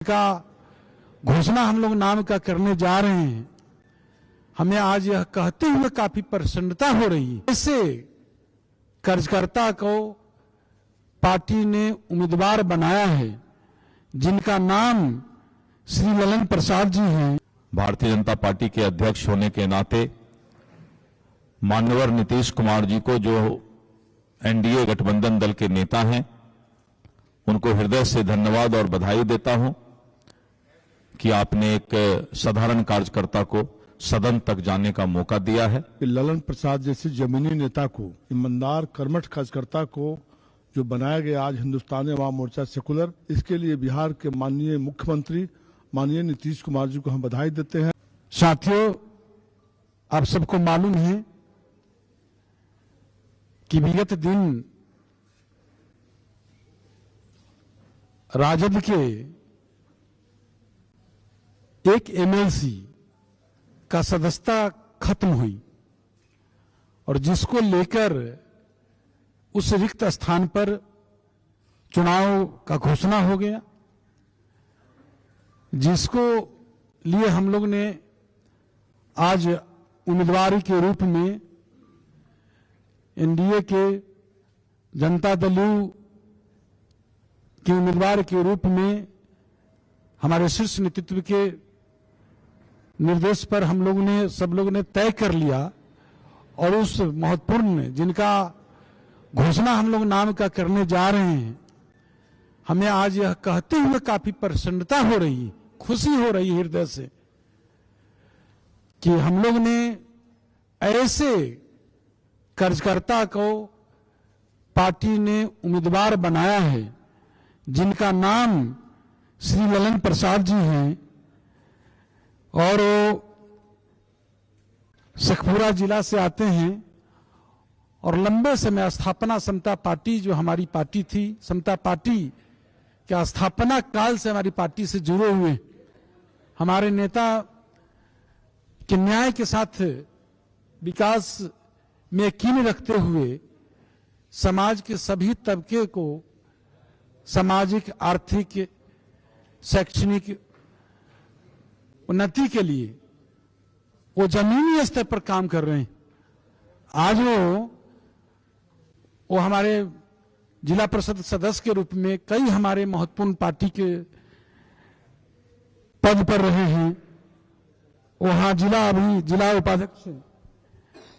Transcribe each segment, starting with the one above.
का घोषणा हम लोग नाम का करने जा रहे हैं। हमें आज यह कहते हुए काफी प्रसन्नता हो रही है, ऐसे कार्यकर्ता को पार्टी ने उम्मीदवार बनाया है जिनका नाम श्री ललन प्रसाद जी हैं। भारतीय जनता पार्टी के अध्यक्ष होने के नाते मान्यवर नीतीश कुमार जी को, जो एनडीए गठबंधन दल के नेता हैं, उनको हृदय से धन्यवाद और बधाई देता हूं कि आपने एक साधारण कार्यकर्ता को सदन तक जाने का मौका दिया है। ललन प्रसाद जैसे जमीनी नेता को, ईमानदार कर्मठ कार्यकर्ता को जो बनाया गया आज हिंदुस्तानी अवाम मोर्चा सेकुलर, इसके लिए बिहार के माननीय मुख्यमंत्री माननीय नीतीश कुमार जी को हम बधाई देते हैं। साथियों, आप सबको मालूम है कि विगत दिन राजद के एक एमएलसी का सदस्यता खत्म हुई और जिसको लेकर उस रिक्त स्थान पर चुनाव का घोषणा हो गया, जिसको लिए हम लोग ने आज उम्मीदवार के रूप में एनडीए के जनता दल के उम्मीदवार के रूप में हमारे शीर्ष नेतृत्व के निर्देश पर हम लोग ने सब लोग ने तय कर लिया और उस महत्वपूर्ण जिनका घोषणा हम लोग नाम का करने जा रहे हैं, हमें आज यह कहते हुए काफी प्रसन्नता हो रही है, खुशी हो रही है हृदय से कि हम लोग ने ऐसे कार्यकर्ता को पार्टी ने उम्मीदवार बनाया है जिनका नाम श्री ललन प्रसाद जी हैं और शेखपुरा जिला से आते हैं और लंबे समय स्थापना समता पार्टी जो हमारी पार्टी थी, समता पार्टी के स्थापना काल से हमारी पार्टी से जुड़े हुए हमारे नेता के न्याय के साथ विकास में यकीन रखते हुए समाज के सभी तबके को सामाजिक, आर्थिक, शैक्षणिक उन्नति के लिए वो जमीनी स्तर पर काम कर रहे हैं। आज वो हमारे जिला परिषद सदस्य के रूप में कई हमारे महत्वपूर्ण पार्टी के पद पर रहे हैं। वहां जिला उपाध्यक्ष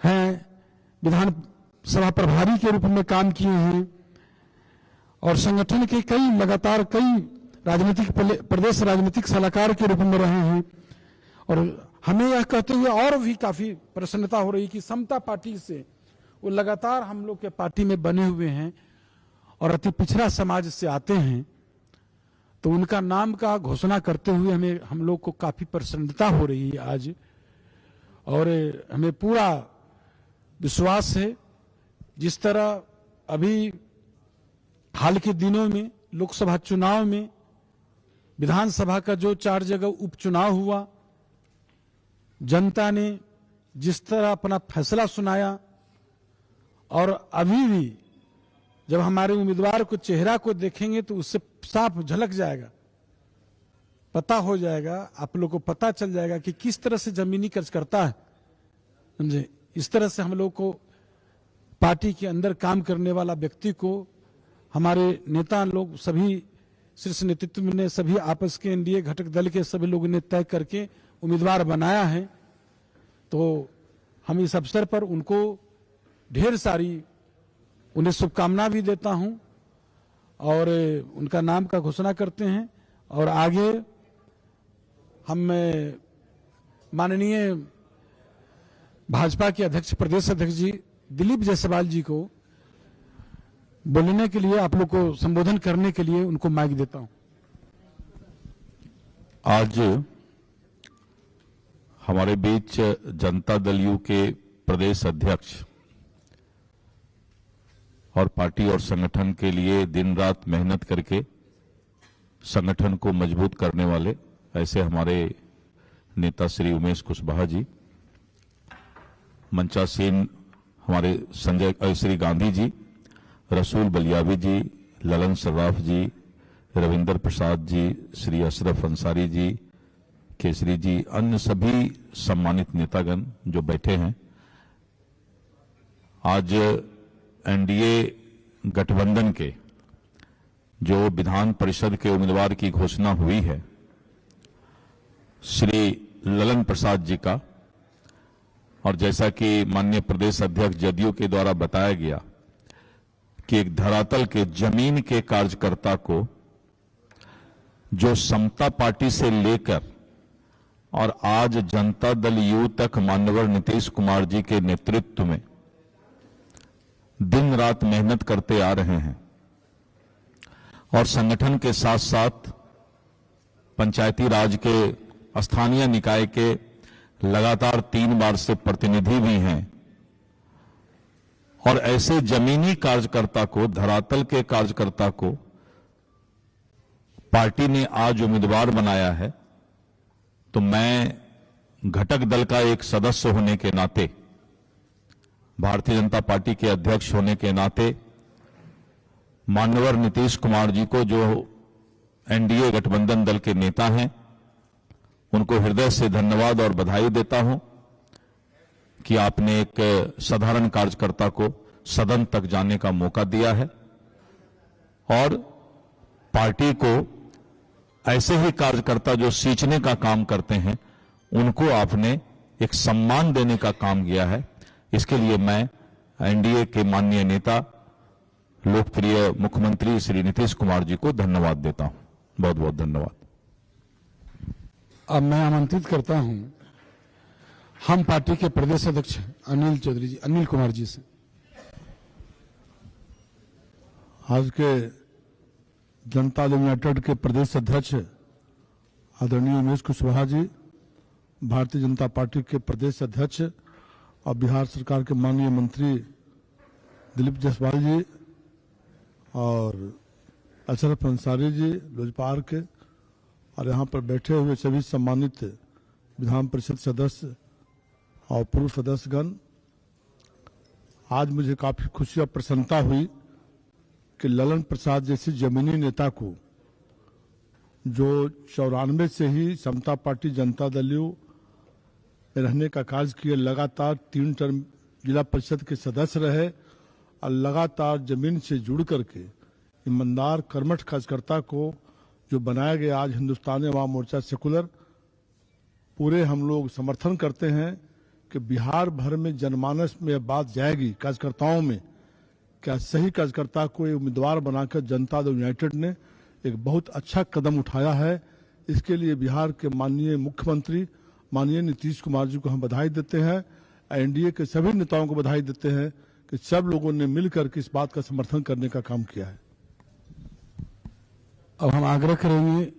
हैं, विधान सभा प्रभारी के रूप में काम किए हैं और संगठन के लगातार कई प्रदेश राजनीतिक सलाहकार के रूप में रहे हैं। और हमें यह कहते हुए और भी काफी प्रसन्नता हो रही कि समता पार्टी से वो लगातार हम लोग के पार्टी में बने हुए हैं और अति पिछड़ा समाज से आते हैं, तो उनका नाम का घोषणा करते हुए हम लोग को काफी प्रसन्नता हो रही है आज। और हमें पूरा विश्वास है, जिस तरह अभी हाल के दिनों में लोकसभा चुनाव में विधानसभा का जो 4 जगह उपचुनाव हुआ, जनता ने जिस तरह अपना फैसला सुनाया और अभी भी जब हमारे उम्मीदवार को चेहरा को देखेंगे तो उससे साफ झलक जाएगा, पता हो जाएगा, आप लोग को पता चल जाएगा कि किस तरह से जमीनी कार्यकर्ता है, समझे। इस तरह से हम लोग को पार्टी के अंदर काम करने वाला व्यक्ति को हमारे नेता लोग सभी शीर्ष नेतृत्व ने सभी आपस के एनडीए घटक दल के सभी लोगों ने तय करके उम्मीदवार बनाया है। तो हम इस अवसर पर उनको ढेर सारी उन्हें शुभकामना भी देता हूं और उनका नाम का घोषणा करते हैं। और आगे हम माननीय भाजपा के अध्यक्ष, प्रदेश अध्यक्ष जी दिलीप जायसवाल जी को बोलने के लिए, आप लोग को संबोधन करने के लिए उनको माइक देता हूं। आज हमारे बीच जनता दल यू के प्रदेश अध्यक्ष और पार्टी और संगठन के लिए दिन रात मेहनत करके संगठन को मजबूत करने वाले ऐसे हमारे नेता श्री उमेश कुशवाहा जी, मंचासीन हमारे संजय श्री गांधी जी, रसूल बलियावी जी, ललन सर्राफ जी, रविंदर प्रसाद जी, श्री अशरफ अंसारी जी, केसरी जी, अन्य सभी सम्मानित नेतागण जो बैठे हैं। आज एनडीए गठबंधन के जो विधान परिषद के उम्मीदवार की घोषणा हुई है, श्री ललन प्रसाद जी का, और जैसा कि माननीय प्रदेश अध्यक्ष जदयू के द्वारा बताया गया कि एक धरातल के जमीन के कार्यकर्ता को जो समता पार्टी से लेकर और आज जनता दल यू तक माननीय नीतीश कुमार जी के नेतृत्व में दिन रात मेहनत करते आ रहे हैं और संगठन के साथ साथ पंचायती राज के स्थानीय निकाय के लगातार 3 बार से प्रतिनिधि भी हैं, और ऐसे जमीनी कार्यकर्ता को, धरातल के कार्यकर्ता को पार्टी ने आज उम्मीदवार बनाया है। तो मैं घटक दल का एक सदस्य होने के नाते, भारतीय जनता पार्टी के अध्यक्ष होने के नाते माननीय नीतीश कुमार जी को, जो एनडीए गठबंधन दल के नेता हैं, उनको हृदय से धन्यवाद और बधाई देता हूं कि आपने एक साधारण कार्यकर्ता को सदन तक जाने का मौका दिया है और पार्टी को ऐसे ही कार्यकर्ता जो सींचने का काम करते हैं उनको आपने एक सम्मान देने का काम किया है। इसके लिए मैं एनडीए के माननीय नेता, लोकप्रिय मुख्यमंत्री श्री नीतीश कुमार जी को धन्यवाद देता हूं। बहुत बहुत धन्यवाद। अब मैं आमंत्रित करता हूं हम पार्टी के प्रदेश अध्यक्ष अनिल कुमार जी से। आज के जनता दल यूनाइटेड के प्रदेश अध्यक्ष आदरणीय उमेश कुशवाहा जी, भारतीय जनता पार्टी के प्रदेश अध्यक्ष और बिहार सरकार के माननीय मंत्री दिलीप जायसवाल जी और अशरफ अंसारी जी लोजपा के, और यहाँ पर बैठे हुए सभी सम्मानित विधान परिषद सदस्य और पूर्व सदस्यगण, आज मुझे काफी खुशी और प्रसन्नता हुई कि ललन प्रसाद जैसे जमीनी नेता को, जो 94 से ही समता पार्टी जनता दल यू में रहने का कार्य किए, लगातार 3 टर्म जिला परिषद के सदस्य रहे और लगातार जमीन से जुड़ करके ईमानदार कर्मठ कार्यकर्ता को जो बनाया गया आज हिंदुस्तानी अवाम मोर्चा सेकुलर, पूरे हम लोग समर्थन करते हैं कि बिहार भर में जनमानस में यह बात जाएगी कार्यकर्ताओं में, क्या सही कार्यकर्ता को उम्मीदवार बनाकर जनता दल यूनाइटेड ने एक बहुत अच्छा कदम उठाया है। इसके लिए बिहार के माननीय मुख्यमंत्री माननीय नीतीश कुमार जी को हम बधाई देते हैं, एनडीए के सभी नेताओं को बधाई देते हैं कि सब लोगों ने मिलकर के इस बात का समर्थन करने का काम किया है। अब हम आग्रह करेंगे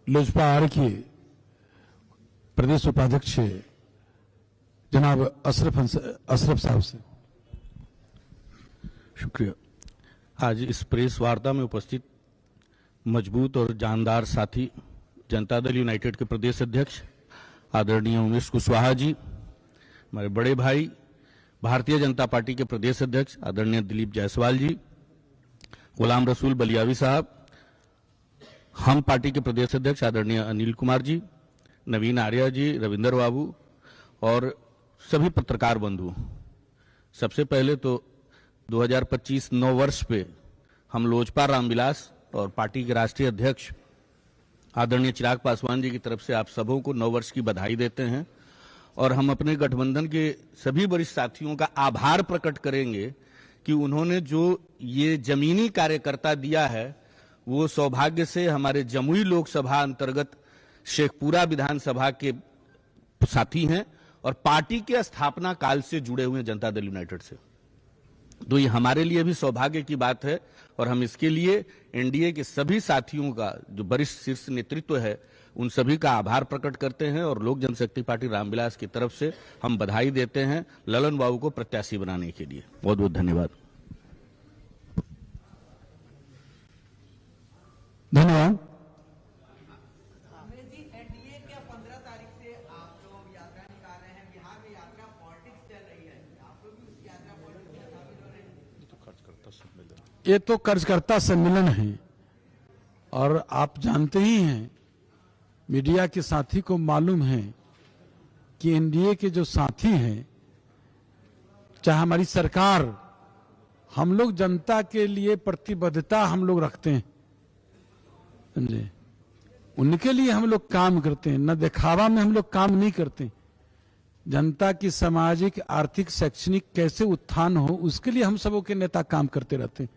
लोजपा आर के प्रदेश उपाध्यक्ष जनाब अशरफ साहब से। शुक्रिया। आज इस प्रेस वार्ता में उपस्थित मजबूत और जानदार साथी जनता दल यूनाइटेड के प्रदेश अध्यक्ष आदरणीय उमेश कुशवाहा जी, हमारे बड़े भाई भारतीय जनता पार्टी के प्रदेश अध्यक्ष आदरणीय दिलीप जायसवाल जी, गुलाम रसूल बलियावी साहब, हम पार्टी के प्रदेश अध्यक्ष आदरणीय अनिल कुमार जी, नवीन आर्या जी, रविंदर बाबू और सभी पत्रकार बंधु। सबसे पहले तो 2025 नव वर्ष पे हम लोजपा रामविलास और पार्टी के राष्ट्रीय अध्यक्ष आदरणीय चिराग पासवान जी की तरफ से आप सबों को नव वर्ष की बधाई देते हैं और हम अपने गठबंधन के सभी वरिष्ठ साथियों का आभार प्रकट करेंगे कि उन्होंने जो ये जमीनी कार्यकर्ता दिया है वो सौभाग्य से हमारे जमुई लोकसभा अंतर्गत शेखपुरा विधानसभा के साथी हैं और पार्टी के स्थापना काल से जुड़े हुए जनता दल यूनाइटेड से। तो ये हमारे लिए भी सौभाग्य की बात है और हम इसके लिए एनडीए के सभी साथियों का जो वरिष्ठ शीर्ष नेतृत्व है उन सभी का आभार प्रकट करते हैं और लोक जनशक्ति पार्टी रामविलास की तरफ से हम बधाई देते हैं ललन बाबू को प्रत्याशी बनाने के लिए। बहुत बहुत धन्यवाद। धन्यवाद। ये तो कार्यकर्ता सम्मेलन है, और आप जानते ही हैं, मीडिया के साथी को मालूम है कि एनडीए के जो साथी हैं, चाहे हमारी सरकार, हम लोग जनता के लिए प्रतिबद्धता हम लोग रखते हैं, समझे। उनके लिए हम लोग काम करते हैं, न दिखावा में हम लोग काम नहीं करते। जनता की सामाजिक, आर्थिक, शैक्षणिक कैसे उत्थान हो, उसके लिए हम सबों के नेता काम करते रहते हैं।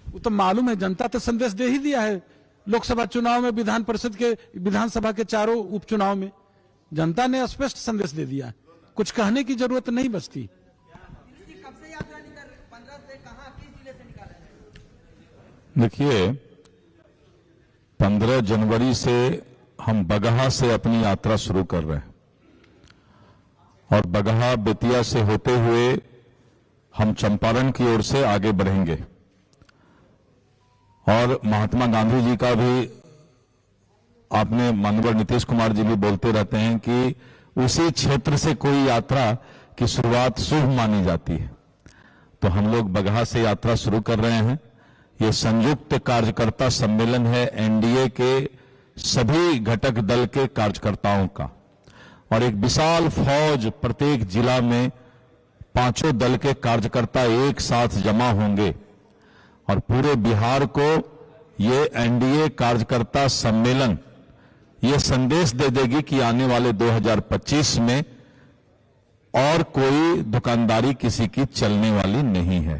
वो तो मालूम है, जनता तो संदेश दे ही दिया है। लोकसभा चुनाव में, विधान परिषद के, विधानसभा के चारों उपचुनाव में जनता ने स्पष्ट संदेश दे दिया है। कुछ कहने की जरूरत नहीं बचती। कब से यात्रा निकल 15 से कहां, किस जिले से निकाल रहे हैं? देखिए, 15 जनवरी से हम बगहा से अपनी यात्रा शुरू कर रहे हैं और बगहा बेतिया से होते हुए हम चंपारण की ओर से आगे बढ़ेंगे। और महात्मा गांधी जी का भी, आपने माननीय नीतीश कुमार जी भी बोलते रहते हैं कि उसी क्षेत्र से कोई यात्रा की शुरुआत शुभ मानी जाती है। तो हम लोग बगहा से यात्रा शुरू कर रहे हैं। ये संयुक्त कार्यकर्ता सम्मेलन है एनडीए के सभी घटक दल के कार्यकर्ताओं का, और एक विशाल फौज प्रत्येक जिला में पांचों दल के कार्यकर्ता एक साथ जमा होंगे और पूरे बिहार को ये एनडीए कार्यकर्ता सम्मेलन ये संदेश दे देगी कि आने वाले 2025 में और कोई दुकानदारी किसी की चलने वाली नहीं है।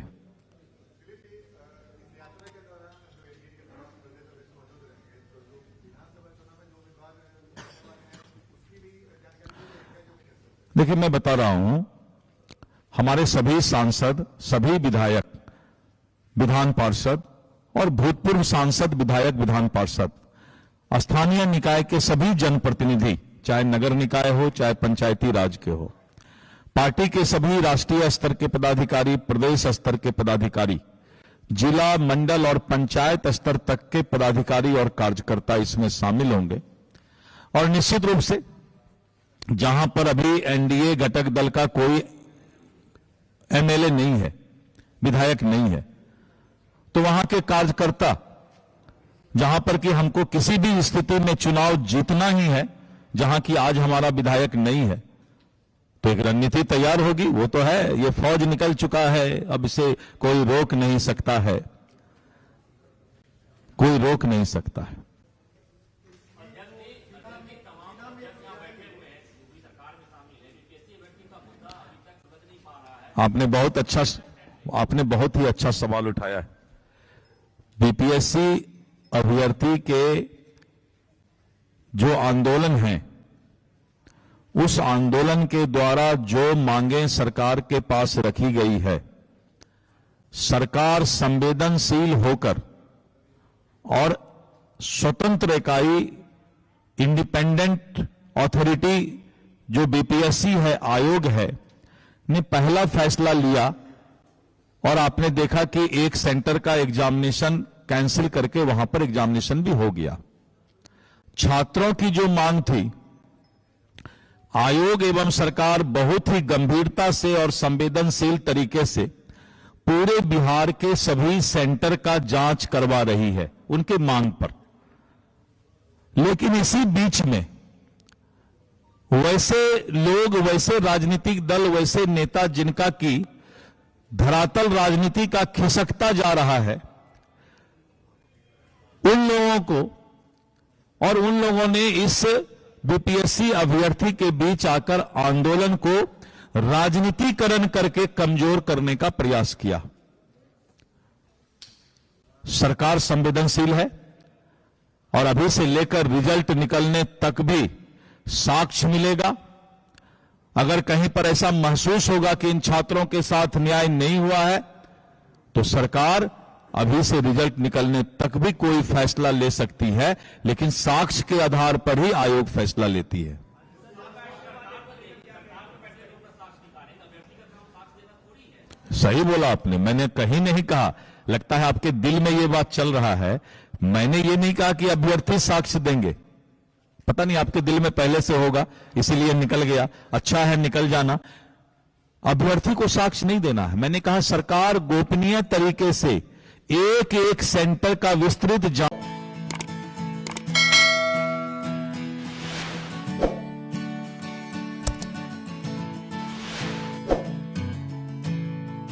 देखिए, मैं बता रहा हूं, हमारे सभी सांसद, सभी विधायक, विधान पार्षद और भूतपूर्व सांसद, विधायक, विधान पार्षद, स्थानीय निकाय के सभी जनप्रतिनिधि, चाहे नगर निकाय हो, चाहे पंचायती राज के हो, पार्टी के सभी राष्ट्रीय स्तर के पदाधिकारी, प्रदेश स्तर के पदाधिकारी, जिला, मंडल और पंचायत स्तर तक के पदाधिकारी और कार्यकर्ता इसमें शामिल होंगे। और निश्चित रूप से जहां पर अभी एनडीए घटक दल का कोई एमएलए नहीं है, विधायक नहीं है, तो वहां के कार्यकर्ता, जहां पर कि हमको किसी भी स्थिति में चुनाव जीतना ही है, जहां कि आज हमारा विधायक नहीं है, तो एक रणनीति तैयार होगी। वो तो है, ये फौज निकल चुका है, अब इसे कोई रोक नहीं सकता है, कोई रोक नहीं सकता है। आपने बहुत ही अच्छा सवाल उठाया है। बीपीएससी अभ्यर्थी के जो आंदोलन है, उस आंदोलन के द्वारा जो मांगें सरकार के पास रखी गई है, सरकार संवेदनशील होकर और स्वतंत्र इकाई, इंडिपेंडेंट अथॉरिटी जो बीपीएससी है, आयोग है, ने पहला फैसला लिया और आपने देखा कि एक सेंटर का एग्जामिनेशन कैंसिल करके वहां पर एग्जामिनेशन भी हो गया। छात्रों की जो मांग थी, आयोग एवं सरकार बहुत ही गंभीरता से और संवेदनशील तरीके से पूरे बिहार के सभी सेंटर का जांच करवा रही है उनके मांग पर। लेकिन इसी बीच में वैसे लोग, वैसे राजनीतिक दल, वैसे नेता जिनका की धरातल राजनीति का खिसकता जा रहा है, उन लोगों को, और उन लोगों ने इस बीपीएससी अभ्यर्थी के बीच आकर आंदोलन को राजनीतिकरण करके कमजोर करने का प्रयास किया। सरकार संवेदनशील है और अभी से लेकर रिजल्ट निकलने तक भी साक्ष्य मिलेगा। अगर कहीं पर ऐसा महसूस होगा कि इन छात्रों के साथ न्याय नहीं हुआ है, तो सरकार अभी से रिजल्ट निकलने तक भी कोई फैसला ले सकती है, लेकिन साक्ष्य के आधार पर ही आयोग फैसला लेती है। सही बोला आपने, मैंने कहीं नहीं कहा, लगता है आपके दिल में यह बात चल रहा है। मैंने ये नहीं कहा कि अभ्यर्थी साक्ष्य देंगे, पता नहीं आपके दिल में पहले से होगा इसीलिए निकल गया। अच्छा है, निकल जाना। अभ्यर्थी को साक्ष्य नहीं देना है। मैंने कहा सरकार गोपनीय तरीके से एक एक सेंटर का विस्तृत जांच